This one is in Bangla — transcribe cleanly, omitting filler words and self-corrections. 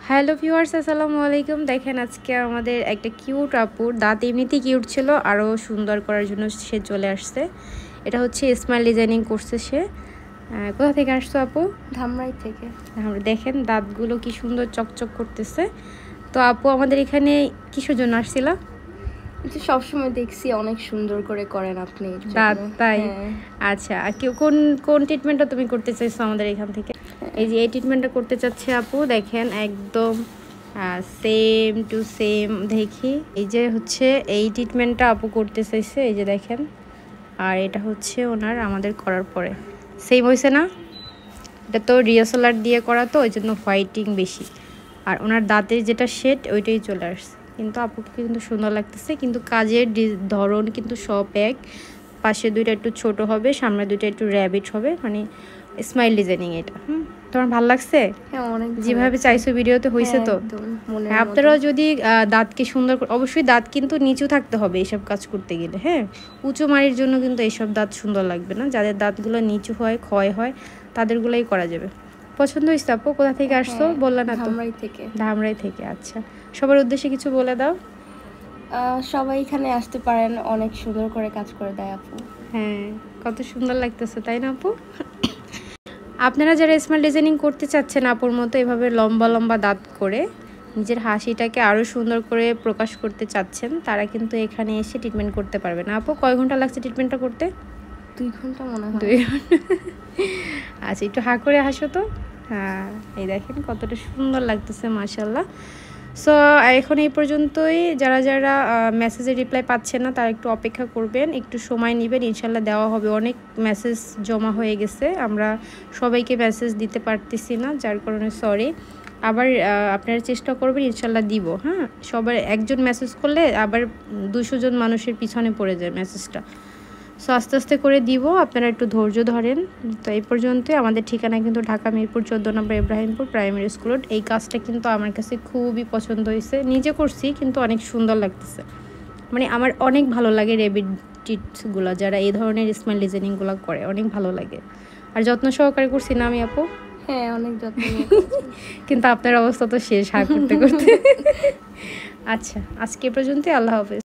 হ্যালো ভিউয়ার্স, আসসালামু আলাইকুম। দেখেন আজকে আমাদের একটা কিউট আপুর দাঁত এমনিতেই কিউট ছিল, আরও সুন্দর করার জন্য সে চলে আসছে। এটা হচ্ছে স্মাইল ডিজাইনিং করছে সে। কোথা থেকে আসছো আপু? ধামরাই থেকে। দেখেন দাঁতগুলো কি সুন্দর চকচক করতেছে। তো আপু আমাদের এখানে কিসের জন্য আসছিল? সবসময় দেখছি অনেক সুন্দর করে করেন আপনি দাঁত, তাই? আচ্ছা, কেউ কোন কোন ট্রিটমেন্টটা তুমি করতে চাইছো আমাদের এখান থেকে? এই যে এই ট্রিটমেন্টটা করতে চাচ্ছে আপু, দেখেন একদম সেম টু সেম। দেখি এই যে হচ্ছে এই ট্রিটমেন্টটা আপু করতে চাইছে, এই যে দেখেন। আর এটা হচ্ছে ওনার আমাদের করার পরে সেম হয়েছে না? এটা তো রিয়াসলার দিয়ে করা, তো ওই জন্য হোয়াইটিং বেশি। আর ওনার দাঁতের যেটা শেড ওইটাই চলে আসছে, কিন্তু আপুকে কিন্তু সুন্দর লাগতেছে। কিন্তু কাজের ধরন কিন্তু সব এক। পাশে দুইটা একটু ছোট হবে, সামনে দুইটা একটু র্যাবিট হবে, মানে স্মাইল ডিজাইনিং। এটা তোমার ভালো লাগছে? হ্যাঁ, অনেক যেভাবে চাইছো ভিডিওতে হয়েছে তো? হ্যাঁ, আপনারাও যদি দাঁতকে সুন্দর, অবশ্যই দাঁত কিন্তু নিচু থাকতে হবে এইসব কাজ করতে গেলে। হ্যাঁ, উঁচু মাড়ির জন্য কিন্তু এইসব দাঁত সুন্দর লাগবে না। যাদের দাঁতগুলো নিচু হয়, ক্ষয় হয়, তাদেরগুলোই করা যাবে। পছন্দ হয়েছে আপু? কোথা থেকে আসছো বললা না তো? ধামরাই থেকে। ধামরাই থেকে। আচ্ছা, সবার উদ্দেশ্যে কিছু বলে দাও। সবাই এখানে আসতে পারেন, অনেক সুন্দর করে কাজ করে দেয় আপু। হ্যাঁ, কত সুন্দর লাগতেছে তাই না আপু? আপনারা যারা স্মাইল ডিজাইনিং করতে চাচ্ছেন আপুর মতো এভাবে লম্বা লম্বা দাঁত করে নিজের হাসিটাকে আরও সুন্দর করে প্রকাশ করতে চাচ্ছেন, তারা কিন্তু এখানে এসে ট্রিটমেন্ট করতে পারবেন। আপু কয় ঘন্টা লাগছে ট্রিটমেন্টটা করতে? 2 ঘন্টা মনে হয়। 2 ঘন্টা। আচ্ছা, একটু হা করে হাসো তো। হ্যাঁ, এই দেখেন কতটা সুন্দর লাগতেছে, মাশাল্লাহ। সো এখন এই পর্যন্তই। যারা যারা মেসেজের রিপ্লাই পাচ্ছেন না তারা একটু অপেক্ষা করবেন, একটু সময় নেবেন, ইনশাল্লাহ দেওয়া হবে। অনেক মেসেজ জমা হয়ে গেছে, আমরা সবাইকে মেসেজ দিতে পারতেছি না, যার কারণে সরি। আবার আপনারা চেষ্টা করবেন, ইনশাল্লাহ দিব। হ্যাঁ, সবার একজন মেসেজ করলে আবার 200 জন মানুষের পিছনে পড়ে যায় মেসেজটা। সো আস্তে আস্তে করে দিব, আপনারা একটু ধৈর্য ধরেন। তো এই পর্যন্তই। আমাদের ঠিকানা কিন্তু ঢাকা মিরপুর 14 নম্বর ইব্রাহিমপুর প্রাইমারি স্কুল। এই কাজটা কিন্তু আমার কাছে খুবই পছন্দ হয়েছে, নিজে করছি কিন্তু অনেক সুন্দর লাগতেছে। মানে আমার অনেক ভালো লাগে রেবিট টিটসগুলো, যারা এই ধরনের স্মাইল ডিজাইনিংগুলো করে অনেক ভালো লাগে। আর যত্ন সহকারে করছি না আমি আপু? হ্যাঁ, অনেক যত্ন। কিন্তু আপনার অবস্থা তো শেষ হা করতে করতে। আচ্ছা, আজকে পর্যন্তই। আল্লাহ হাফেজ।